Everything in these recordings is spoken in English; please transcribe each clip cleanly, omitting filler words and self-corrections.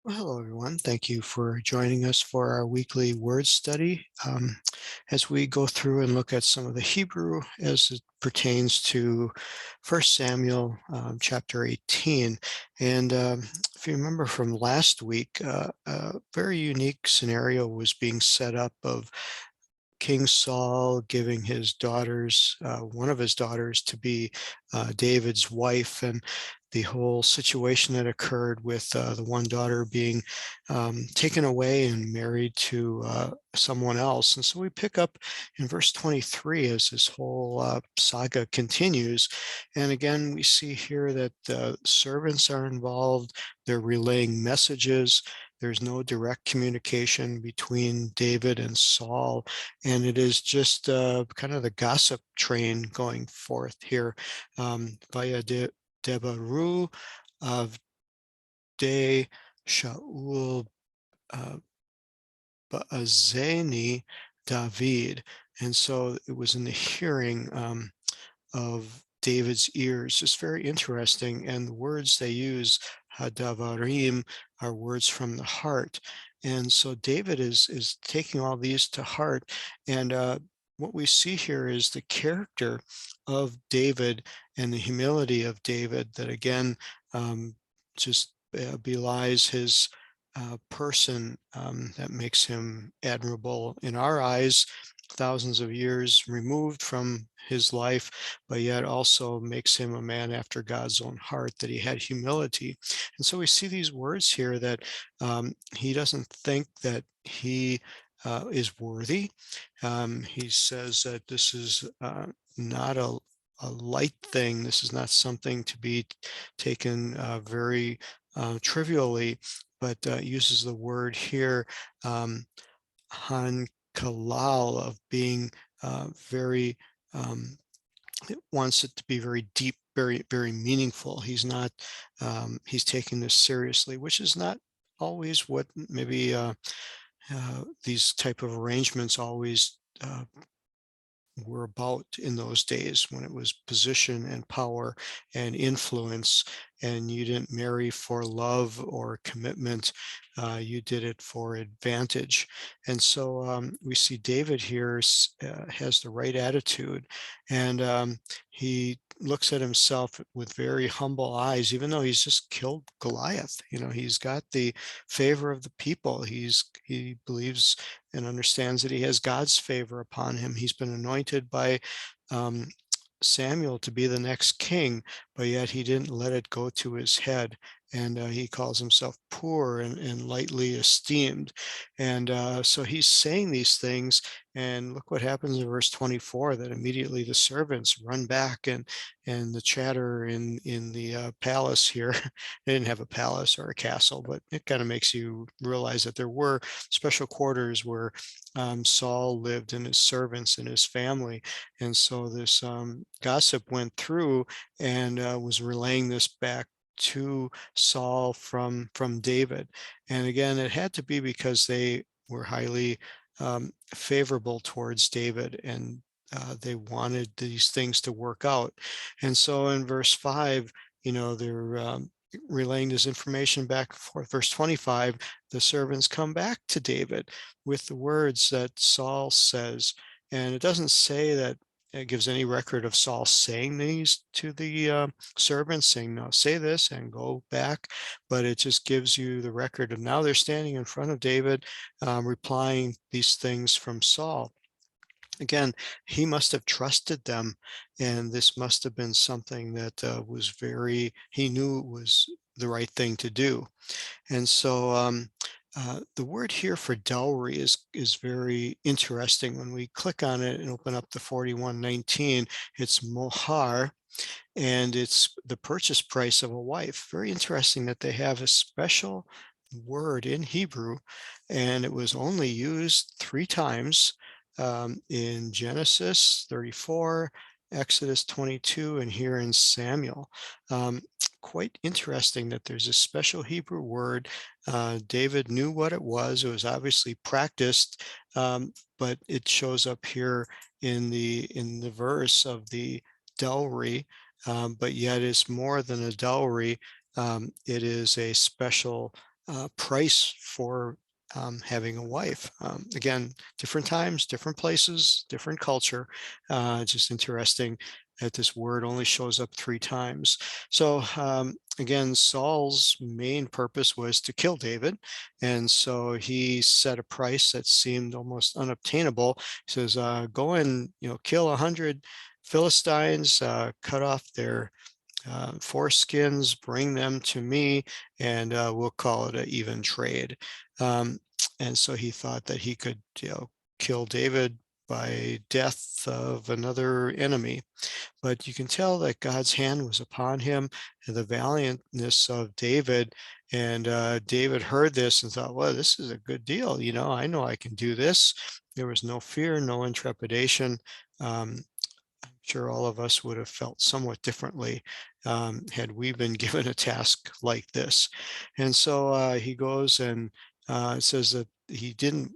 Well, hello, everyone. Thank you for joining us for our weekly word study. As we go through and look at some of the Hebrew as it pertains to 1 Samuel chapter 18. And if you remember from last week, a very unique scenario was being set up of King Saul giving his daughters, one of his daughters, to be David's wife, and the whole situation that occurred with the one daughter being taken away and married to someone else. And so we pick up in verse 23 as this whole saga continues. And again, we see here that servants are involved, they're relaying messages. There's no direct communication between David and Saul, and it is just kind of the gossip train going forth here via Debaru of De Shaul uh, Ba'azeni David. And so it was in the hearing of David's ears. It's very interesting. And the words they use, Hadavarim, are words from the heart. And so David is taking all these to heart. And what we see here is the character of David and the humility of David that again just belies his person that makes him admirable in our eyes, thousands of years removed from his life, but yet also makes him a man after God's own heart, that he had humility. And so we see these words here that he doesn't think that he is worthy. He says that this is not a light thing. This is not something to be taken very trivially, but uses the word here, hankalal, of being very, um, it wants it to be very deep, very, very meaningful. He's taking this seriously, which is not always what maybe these type of arrangements always were about in those days, when it was position and power and influence, and you didn't marry for love or commitment, you did it for advantage. And so we see David here has the right attitude, and he looks at himself with very humble eyes, even though he's just killed Goliath. He's got the favor of the people. He believes and understands that he has God's favor upon him. He's been anointed by um, Samuel to be the next king, but yet he didn't let it go to his head. And he calls himself poor and lightly esteemed. And so he's saying these things. And look what happens in verse 24, that immediately the servants run back, and the chatter in the palace here. They didn't have a palace or a castle, but it kind of makes you realize that there were special quarters where Saul lived, and his servants and his family. And so this gossip went through and was relaying this back to Saul from David. And again, it had to be because they were highly favorable towards David, and they wanted these things to work out. And so in verse 5, they're relaying this information back and forth. Verse 25, the servants come back to David with the words that Saul says. And it doesn't say that it gives any record of Saul saying these to the servants, saying, no, say this and go back. But it just gives you the record of now they're standing in front of David, replying these things from Saul. Again, he must have trusted them, and this must have been something that he knew was the right thing to do. And so the word here for dowry is very interesting. When we click on it and open up the 41:19, it's mohar, and it's the purchase price of a wife. Very interesting that they have a special word in Hebrew, and it was only used three times in Genesis 34, Exodus 22, and here in Samuel. Um, Quite interesting that there's a special Hebrew word. David knew what it was. It was obviously practiced, but it shows up here in the verse of the dowry, but yet it's more than a dowry. It is a special price for having a wife. Again, different times, different places, different culture. Just interesting that this word only shows up 3 times. So again, Saul's main purpose was to kill David, and so he set a price that seemed almost unobtainable. He says, "Go and kill 100 Philistines, cut off their foreskins, bring them to me, and we'll call it an even trade." Um, and so he thought that he could, kill David by death of another enemy. But you can tell that God's hand was upon him and the valiantness of David. And David heard this and thought, well, this is a good deal. I know I can do this. There was no fear, no intrepidation. Um, sure all of us would have felt somewhat differently had we been given a task like this. And so he goes and it says that he didn't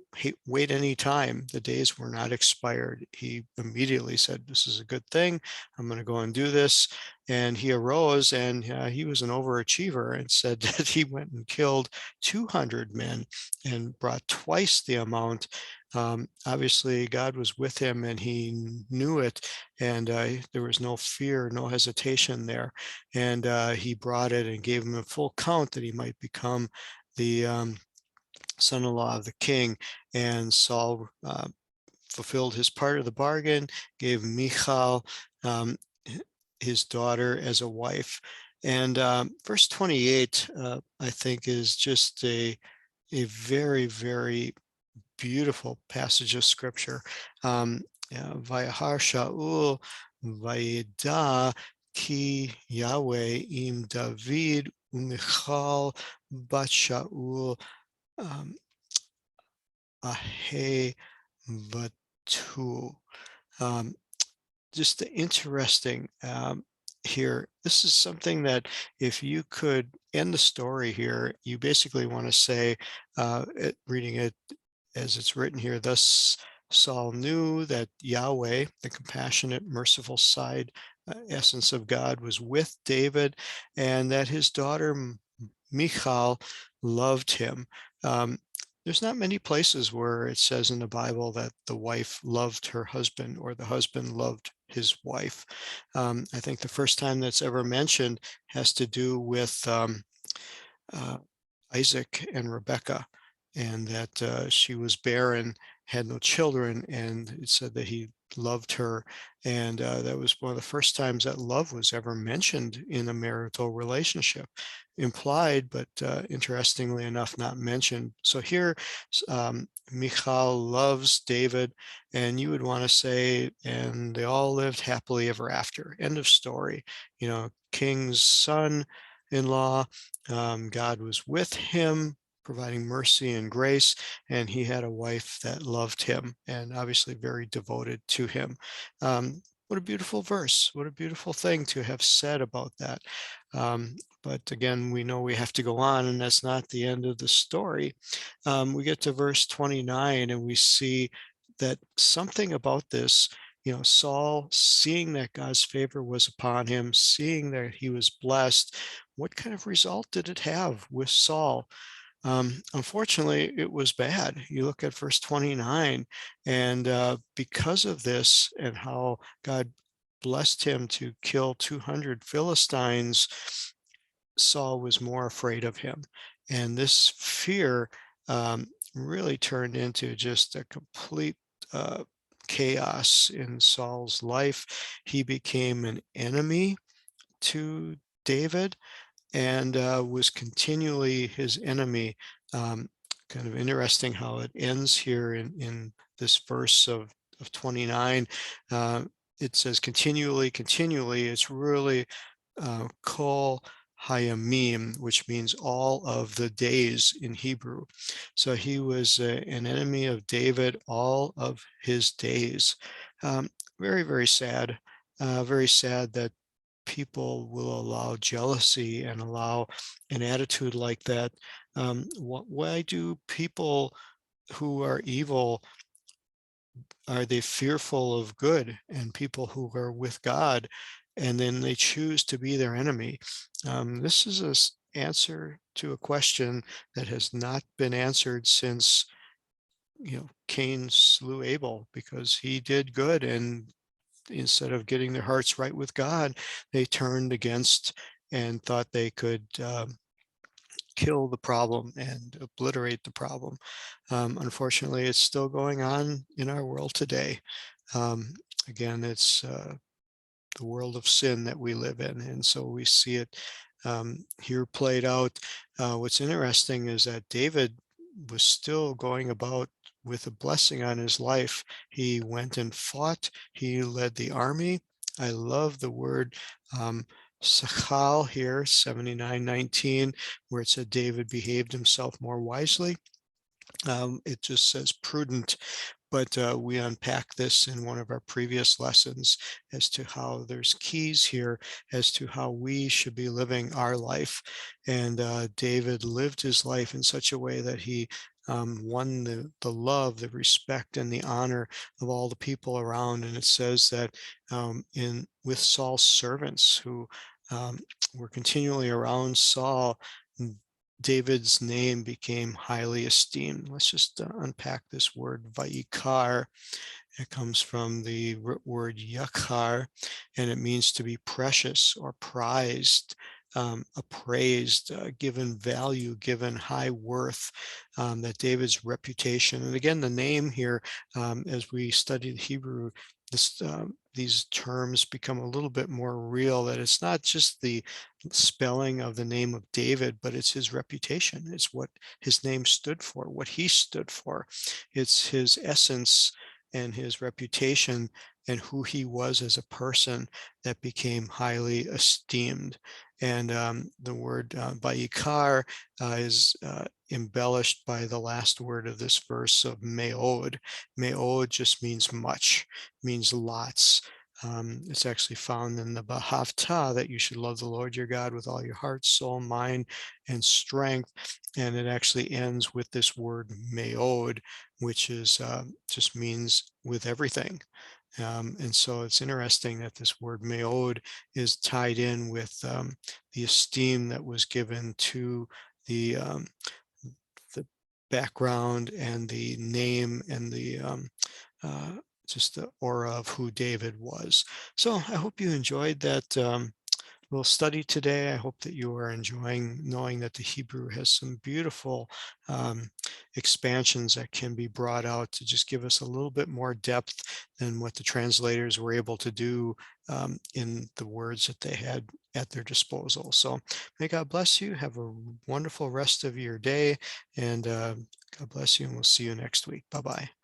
wait any time. The days were not expired. He immediately said, "This is a good thing. I'm going to go and do this." And he arose, and he was an overachiever, and said that he went and killed 200 men and brought twice the amount. Obviously, God was with him, and he knew it, and there was no fear, no hesitation there. And he brought it and gave him a full count that he might become the son-in-law of the king. And Saul fulfilled his part of the bargain, gave Michal um, his daughter as a wife. And verse 28, I think, is just a very, very beautiful passage of scripture. Vayahar Shaul Vayida ki Yahweh im David umichal bat Shaul ahe vatu. Um, just interesting here. This is something that if you could end the story here, you basically want to say, reading it as it's written here, thus Saul knew that Yahweh, the compassionate, merciful side, essence of God, was with David, and that his daughter Michal loved him. Um, there's not many places where it says in the Bible that the wife loved her husband or the husband loved his wife. I think the first time that's ever mentioned has to do with uh, Isaac and Rebekah, and that she was barren, had no children, and it said that he loved her. And that was one of the first times that love was ever mentioned in a marital relationship. Implied, but interestingly enough, not mentioned. So here, Michal loves David, and you would want to say, and they all lived happily ever after. End of story. King's son-in-law, God was with him, providing mercy and grace, and he had a wife that loved him and obviously very devoted to him. What a beautiful verse. What a beautiful thing to have said about that. But again, we know we have to go on, and that's not the end of the story. We get to verse 29, and we see that something about this, Saul, seeing that God's favor was upon him, seeing that he was blessed, what kind of result did it have with Saul? Unfortunately, it was bad. You look at verse 29, and because of this and how God blessed him to kill 200 Philistines, Saul was more afraid of him. And this fear really turned into just a complete chaos in Saul's life. He became an enemy to David and was continually his enemy. Um, Kind of interesting how it ends here in this verse of 29. Uh, it says continually, continually. It's really kol hayamim, which means all of the days in Hebrew. So he was an enemy of David all of his days. Um, Very, very sad. Very sad that people will allow jealousy and allow an attitude like that. Why do people who are evil, are they fearful of good and people who are with God, and then they choose to be their enemy? This is answer to a question that has not been answered since, Cain slew Abel because he did good, and instead of getting their hearts right with God, they turned against and thought they could kill the problem and obliterate the problem. Unfortunately, it's still going on in our world today. Um, Again, it's the world of sin that we live in, and so we see it here played out. What's interesting is that David was still going about with a blessing on his life. He went and fought. He led the army. I love the word um, Sachal here, 79:19, where it said David behaved himself more wisely. It just says prudent, but we unpack this in one of our previous lessons as to how there's keys here as to how we should be living our life. And David lived his life in such a way that he won the love, the respect, and the honor of all the people around. And it says that in with Saul's servants who um, were continually around Saul, David's name became highly esteemed. Let's just unpack this word Vaikar. It comes from the root word yakar, and it means to be precious or prized, appraised, given value, given high worth. That David's reputation, and again, the name here, as we study the Hebrew, these terms become a little bit more real, that it's not just the spelling of the name of David, but it's his reputation. It's what his name stood for, what he stood for. It's his essence and his reputation and who he was as a person that became highly esteemed. And the word Vaikar is embellished by the last word of this verse of meod. Meod just means much, means lots. It's actually found in the Bahavta that you should love the Lord your God with all your heart, soul, mind, and strength. And it actually ends with this word meod, which is just means with everything. And so it's interesting that this word meod is tied in with the esteem that was given to the background and the name and the uh, just the aura of who David was. So I hope you enjoyed that little study today. I hope that you are enjoying knowing that the Hebrew has some beautiful um, expansions that can be brought out to just give us a little bit more depth than what the translators were able to do in the words that they had at their disposal. So may God bless you. Have a wonderful rest of your day, and God bless you, and we'll see you next week. Bye-bye.